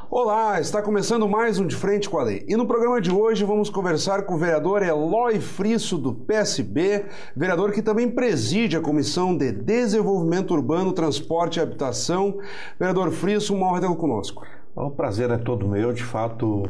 Olá, está começando mais um De Frente com a Lei. E no programa de hoje vamos conversar com o vereador Eloy Frisso, do PSB, vereador que também preside a Comissão de Desenvolvimento Urbano, Transporte e Habitação. Vereador Frisso, uma honra tê-lo conosco. O prazer é todo meu, de fato.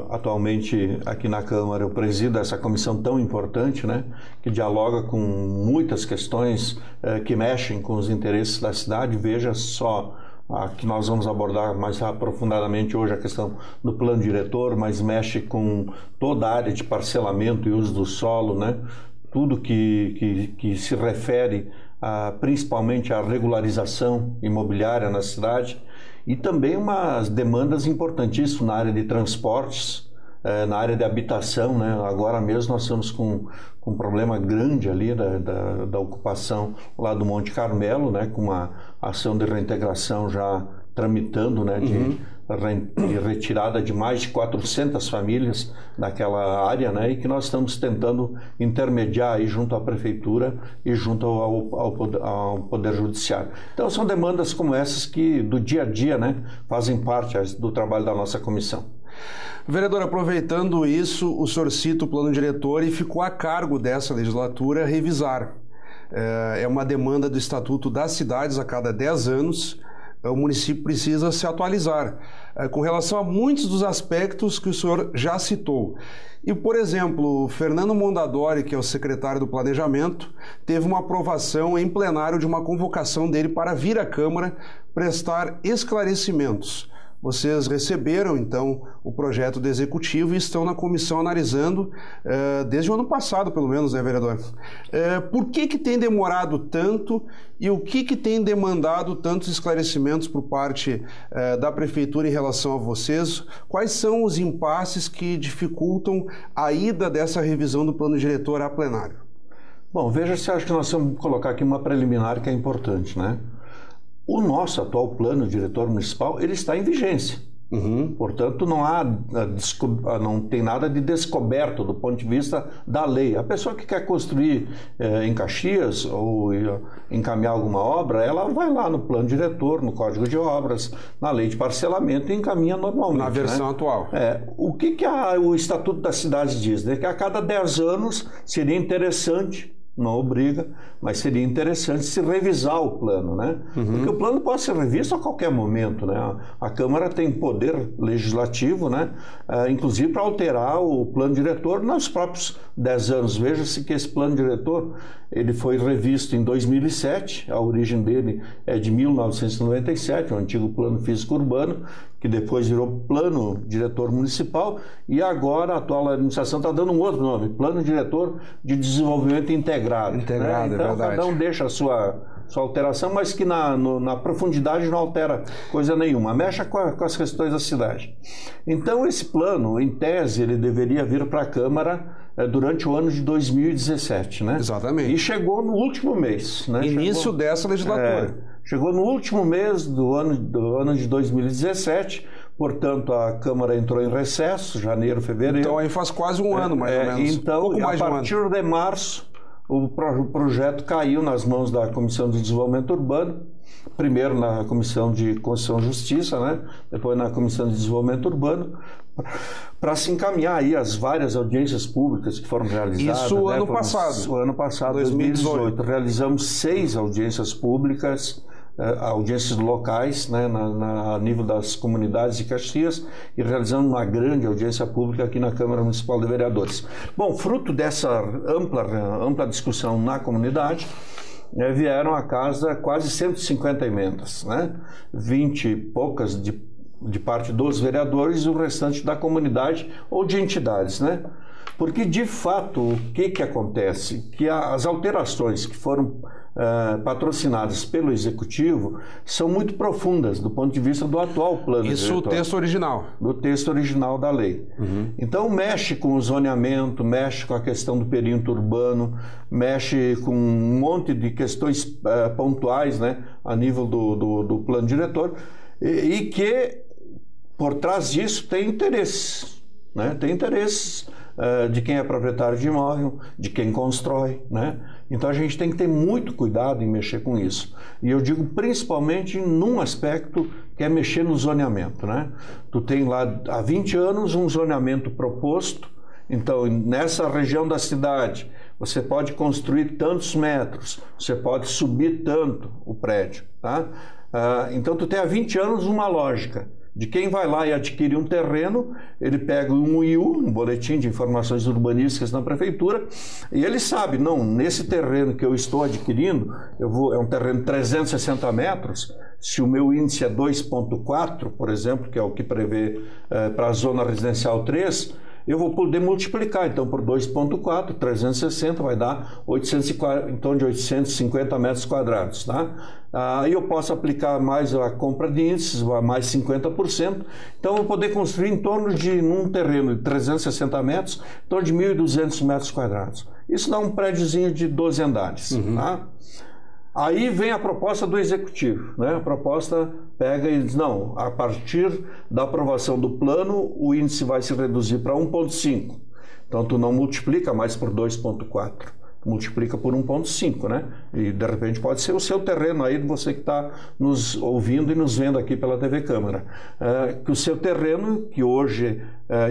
Atualmente aqui na Câmara eu presido essa comissão tão importante, né, que dialoga com muitas questões que mexem com os interesses da cidade. Veja só, que nós vamos abordar mais aprofundadamente hoje a questão do plano diretor, mas mexe com toda a área de parcelamento e uso do solo, né? Tudo que se refere principalmente à regularização imobiliária na cidade, e também umas demandas importantíssimas na área de transportes, na área de habitação, né? Agora mesmo nós estamos com um problema grande ali da ocupação lá do Monte Carmelo, né? Com uma ação de reintegração já tramitando, né? De retirada de mais de 400 famílias daquela área, né? E que nós estamos tentando intermediar aí junto à Prefeitura e junto ao Poder Judiciário. Então são demandas como essas que do dia a dia, né? Fazem parte do trabalho da nossa comissão. Vereador, aproveitando isso, o senhor cita o plano diretor e ficou a cargo dessa legislatura revisar. É uma demanda do Estatuto das Cidades a cada 10 anos. O município precisa se atualizar com relação a muitos dos aspectos que o senhor já citou. E, por exemplo, Fernando Mondadori, que é o secretário do Planejamento, teve uma aprovação em plenário de uma convocação dele para vir à Câmara prestar esclarecimentos. Vocês receberam, então, o projeto do Executivo e estão na comissão analisando desde o ano passado, pelo menos, né, vereador? Por que tem demorado tanto e o que tem demandado tantos esclarecimentos por parte da Prefeitura em relação a vocês? Quais são os impasses que dificultam a ida dessa revisão do plano diretor a plenário? Bom, veja se acho que nós vamos colocar aqui uma preliminar que é importante, né? O nosso atual plano diretor municipal, ele está em vigência. Portanto, não tem nada de descoberto do ponto de vista da lei. A pessoa que quer construir em Caxias ou encaminhar alguma obra, ela vai lá no plano diretor, no Código de Obras, na lei de parcelamento e encaminha normalmente. Na versão atual. O que o Estatuto da Cidade diz? Né? Que a cada 10 anos seria interessante, não obriga, mas seria interessante se revisar o plano, né? Porque o plano pode ser revisto a qualquer momento, né? A Câmara tem poder legislativo, né? Inclusive para alterar o plano diretor nos próprios 10 anos. Veja-se que esse plano diretor, ele foi revisto em 2007, a origem dele é de 1997, o antigo plano físico urbano, que depois virou plano diretor municipal, e agora a atual administração está dando um outro nome, plano diretor de desenvolvimento integrado. Integrado, né? Então, é verdade. cada um deixa a sua alteração, mas que na profundidade não altera coisa nenhuma, mexe com as questões da cidade. Então esse plano, em tese, ele deveria vir para a Câmara durante o ano de 2017, né? Exatamente. E chegou no último mês, né? Início dessa legislatura. Chegou no último mês do ano de 2017, portanto a Câmara entrou em recesso, janeiro, fevereiro. Então aí faz quase um ano, mais ou menos. Então, pouco mais a partir de março, o projeto caiu nas mãos da Comissão de Desenvolvimento Urbano, primeiro na Comissão de Constituição e Justiça, né? Depois na Comissão de Desenvolvimento Urbano, para se encaminhar aí as várias audiências públicas que foram realizadas. Isso ano passado. O ano passado, 2018. Realizamos 6 audiências públicas, audiências locais, né, a nível das comunidades de Caxias, e realizando uma grande audiência pública aqui na Câmara Municipal de Vereadores. Bom, fruto dessa ampla discussão na comunidade, vieram a casa quase 150 emendas, né? 20 e poucas de parte dos vereadores e o restante da comunidade ou de entidades, né? Porque, de fato, o que acontece? Que as alterações que foram patrocinadas pelo Executivo são muito profundas do ponto de vista do atual plano diretor. Isso o texto original. Do texto original da lei. Então mexe com o zoneamento, mexe com a questão do perímetro urbano, mexe com um monte de questões pontuais, né, a nível do plano diretor, e que por trás disso tem interesses, né? Tem interesses de quem é proprietário de imóvel, de quem constrói, né? Então a gente tem que ter muito cuidado em mexer com isso. E eu digo principalmente num aspecto que é mexer no zoneamento, né? Tu tem lá há 20 anos um zoneamento proposto, então nessa região da cidade você pode construir tantos metros, você pode subir tanto o prédio, tá? Então tu tem há 20 anos uma lógica de quem vai lá e adquire um terreno, ele pega um IU, um boletim de informações urbanísticas na prefeitura, e ele sabe, não, nesse terreno que eu estou adquirindo, é um terreno de 360 metros, se o meu índice é 2,4, por exemplo, que é o que prevê para a zona residencial 3, eu vou poder multiplicar, então, por 2,4, 360 vai dar 840, em torno de 850 metros quadrados, tá? Aí eu posso aplicar mais a compra de índices, mais 50%, então eu vou poder construir em torno de, num terreno de 360 metros, em torno de 1.200 metros quadrados. Isso dá um prédiozinho de 12 andares, tá? Aí vem a proposta do Executivo, né? A proposta pega e diz, não, a partir da aprovação do plano, o índice vai se reduzir para 1,5. Então, tu não multiplica mais por 2,4, multiplica por 1,5, né? E, de repente, pode ser o seu terreno aí, você que está nos ouvindo e nos vendo aqui pela TV Câmara. Que o seu terreno, que hoje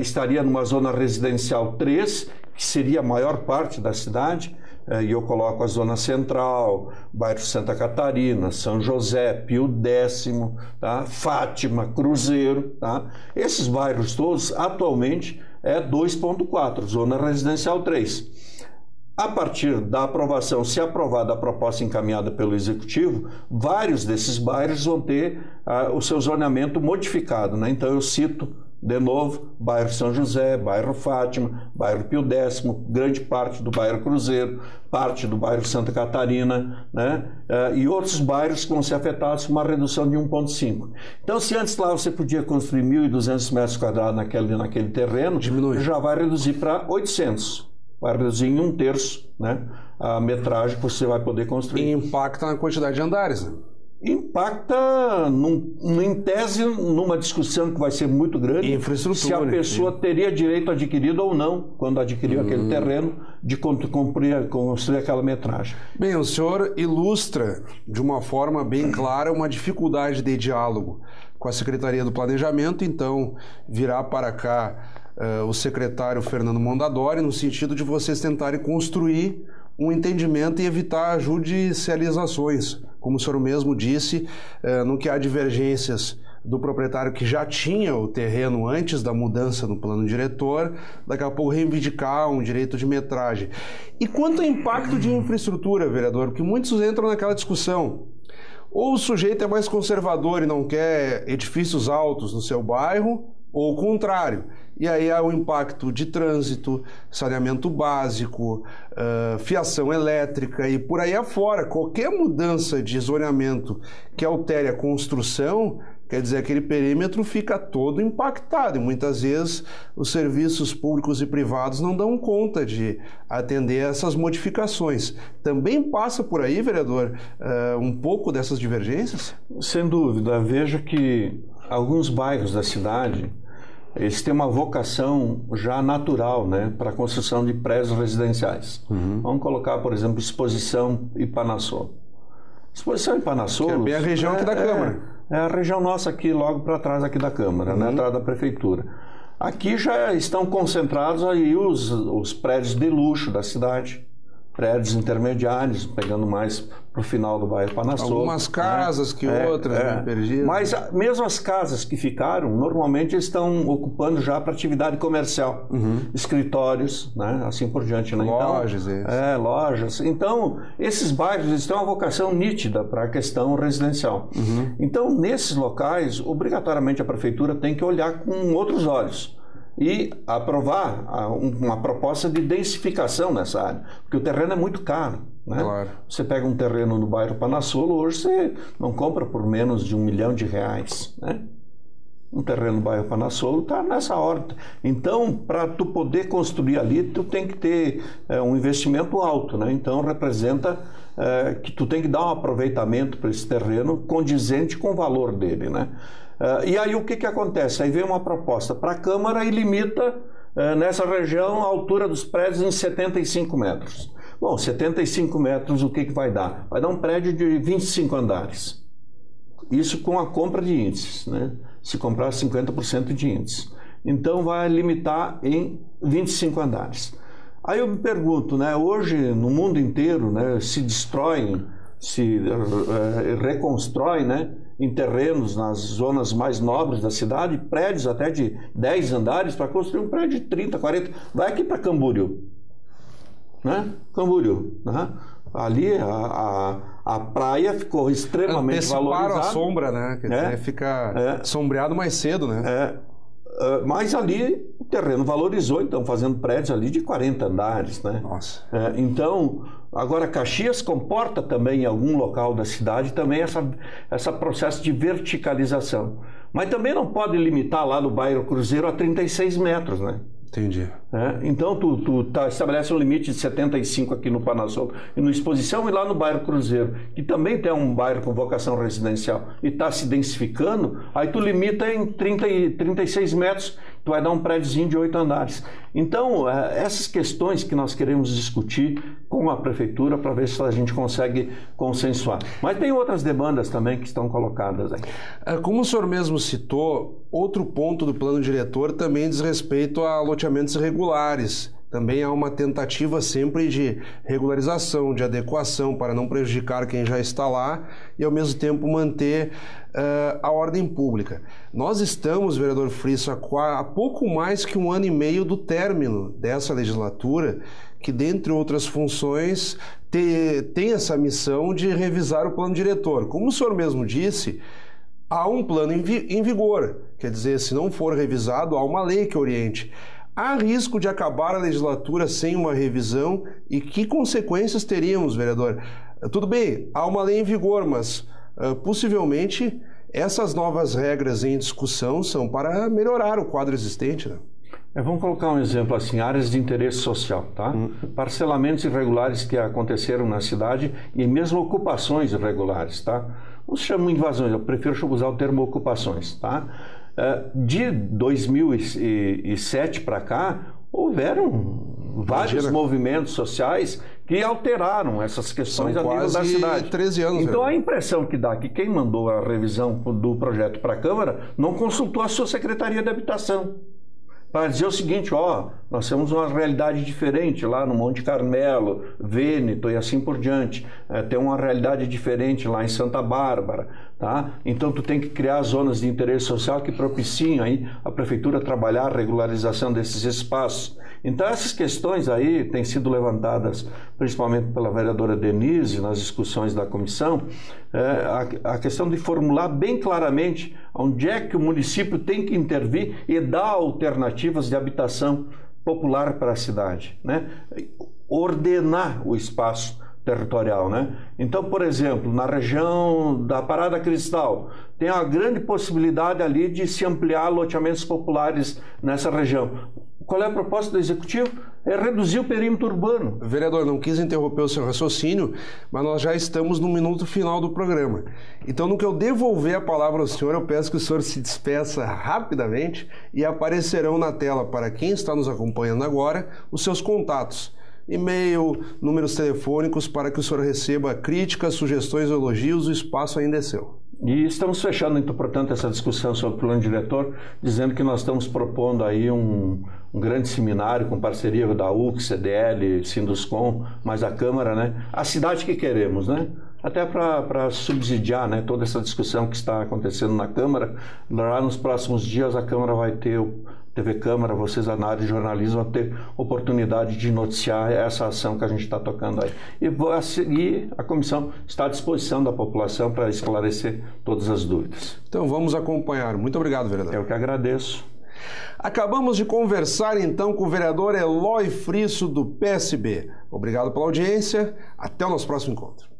estaria numa zona residencial 3, que seria a maior parte da cidade, e eu coloco a zona central, bairro Santa Catarina, São José, Pio X, tá? Fátima, Cruzeiro, tá? Esses bairros todos, atualmente, é 2,4, zona residencial 3. A partir da aprovação, se aprovada a proposta encaminhada pelo Executivo, vários desses bairros vão ter o seu zoneamento modificado, né? Então eu cito de novo, bairro São José, bairro Fátima, bairro Pio X, grande parte do bairro Cruzeiro, parte do bairro Santa Catarina, né? E outros bairros que vão ser afetados com uma redução de 1,5. Então, se antes lá você podia construir 1.200 metros quadrados naquele terreno, já vai reduzir para 800. Vai reduzir em 1/3, né, a metragem que você vai poder construir. E impacta na quantidade de andares, né? Impacta, em tese, numa discussão que vai ser muito grande, se a pessoa teria direito adquirido ou não, quando adquiriu aquele terreno, de construir aquela metragem. Bem, o senhor ilustra de uma forma bem clara uma dificuldade de diálogo com a Secretaria do Planejamento, então virá para cá o secretário Fernando Mondadori, no sentido de vocês tentarem construir um entendimento e evitar judicializações. Como o senhor mesmo disse, no que há divergências do proprietário que já tinha o terreno antes da mudança no plano diretor, daqui a pouco reivindicar um direito de metragem. E quanto ao impacto de infraestrutura, vereador, porque muitos entram naquela discussão. Ou o sujeito é mais conservador e não quer edifícios altos no seu bairro, ou o contrário. E aí há o impacto de trânsito, saneamento básico, fiação elétrica e por aí afora. Qualquer mudança de zoneamento que altere a construção, quer dizer, aquele perímetro fica todo impactado. E muitas vezes os serviços públicos e privados não dão conta de atender essas modificações. Também passa por aí, vereador, um pouco dessas divergências? Sem dúvida. Veja que alguns bairros da cidade, eles têm uma vocação já natural, né, para a construção de prédios residenciais. Vamos colocar, por exemplo, Exposição e Panasolo. Exposição e Panasolo... Que é bem a região aqui da Câmara. É a região nossa aqui, logo para trás aqui da Câmara, né, atrás da Prefeitura. Aqui já estão concentrados aí os prédios de luxo da cidade, prédios intermediários, pegando mais para o final do bairro Panasolo. Algumas casas que outras, né, perdidas. Mas mesmo as casas que ficaram, normalmente estão ocupando já para atividade comercial, escritórios, né, assim por diante. Né? Lojas. Então, lojas. Então, esses bairros eles têm uma vocação nítida para a questão residencial. Então, nesses locais, obrigatoriamente a prefeitura tem que olhar com outros olhos. e aprovar uma proposta de densificação nessa área, porque o terreno é muito caro. Né? Claro. Você pega um terreno no bairro Panassolo, hoje você não compra por menos de R$1 milhão, né? Um terreno no bairro Panassolo está nessa ordem. Então, para tu poder construir ali, tu tem que ter um investimento alto, né? Então, representa que tu tem que dar um aproveitamento para esse terreno condizente com o valor dele, né? E aí o que acontece? Aí vem uma proposta para a Câmara e limita nessa região a altura dos prédios em 75 metros. Bom, 75 metros o que vai dar? Vai dar um prédio de 25 andares. Isso com a compra de índices, né? Se comprar 50% de índices. Então vai limitar em 25 andares. Aí eu me pergunto, né? Hoje no mundo inteiro, né, se destroem, se reconstrói, né, em terrenos nas zonas mais nobres da cidade, prédios até de 10 andares para construir um prédio de 30, 40. Vai aqui para Camboriú. Né? Camboriú, né? Ali a praia ficou extremamente valorizada. A sombra, né? Quer dizer, fica sombreado mais cedo, né? Mas ali o terreno valorizou, então fazendo prédios ali de 40 andares, né? Nossa. Então, agora Caxias comporta também em algum local da cidade também essa processo de verticalização. Mas também não pode limitar lá no bairro Cruzeiro a 36 metros, né? Entendi. Então, tu estabelece um limite de 75 aqui no Panassolo e no Exposição, e lá no bairro Cruzeiro, que também tem um bairro com vocação residencial e está se densificando, aí tu limita em 36 metros, tu vai dar um prédiozinho de 8 andares. Então, essas questões que nós queremos discutir com a Prefeitura para ver se a gente consegue consensuar. Mas tem outras demandas também que estão colocadas aí. Como o senhor mesmo citou, outro ponto do plano diretor também diz respeito a loteamentos irregulares. Também há uma tentativa sempre de regularização, de adequação para não prejudicar quem já está lá e ao mesmo tempo manter a ordem pública. Nós estamos, vereador Frisso, há pouco mais que 1 ano e meio do término dessa legislatura, que dentre outras funções tem essa missão de revisar o plano diretor. Como o senhor mesmo disse, há um plano em vigor, quer dizer, se não for revisado, há uma lei que oriente. Há risco de acabar a legislatura sem uma revisão e que consequências teríamos, vereador? Tudo bem, há uma lei em vigor, mas possivelmente essas novas regras em discussão são para melhorar o quadro existente, né? Vamos colocar um exemplo assim, áreas de interesse social, tá? Parcelamentos irregulares que aconteceram na cidade e mesmo ocupações irregulares, tá? Não se chama invasões, eu prefiro usar o termo ocupações, tá? De 2007 para cá, houveram vários movimentos sociais que alteraram essas questões a nível da cidade. 13 anos. Então a impressão que dá que quem mandou a revisão do projeto para a Câmara não consultou a sua Secretaria de Habitação. Para dizer o seguinte, nós temos uma realidade diferente lá no Monte Carmelo, Vêneto e assim por diante. Tem uma realidade diferente lá em Santa Bárbara, tá? Então tu tem que criar zonas de interesse social que propiciem aí a Prefeitura trabalhar a regularização desses espaços. Então essas questões aí têm sido levantadas principalmente pela vereadora Denise nas discussões da comissão, a questão de formular bem claramente onde é que o município tem que intervir e dar alternativas de habitação popular para a cidade, né? Ordenar o espaço territorial, né? Então, por exemplo, na região da Parada Cristal, tem uma grande possibilidade ali de se ampliar loteamentos populares nessa região. Qual é a proposta do Executivo? É reduzir o perímetro urbano. Vereador, não quis interromper o seu raciocínio, mas nós já estamos no minuto final do programa. Então, no que eu devolver a palavra ao senhor, eu peço que o senhor se despeça rapidamente e aparecerão na tela para quem está nos acompanhando agora os seus contatos. E-mail, números telefônicos, para que o senhor receba críticas, sugestões, elogios, o espaço ainda é seu. E estamos fechando, então, portanto, essa discussão sobre o plano diretor, dizendo que nós estamos propondo aí um grande seminário com parceria da UC, CDL, Sinduscom, mais a Câmara, né? A cidade que queremos, né? Até para subsidiar, né, toda essa discussão que está acontecendo na Câmara. Lá nos próximos dias a Câmara vai ter TV Câmara, vocês na área de jornalismo vão ter oportunidade de noticiar essa ação que a gente está tocando aí. E a comissão está à disposição da população para esclarecer todas as dúvidas. Então vamos acompanhar. Muito obrigado, vereador. Eu que agradeço. Acabamos de conversar então com o vereador Eloy Frisso, do PSB. Obrigado pela audiência, até o nosso próximo encontro.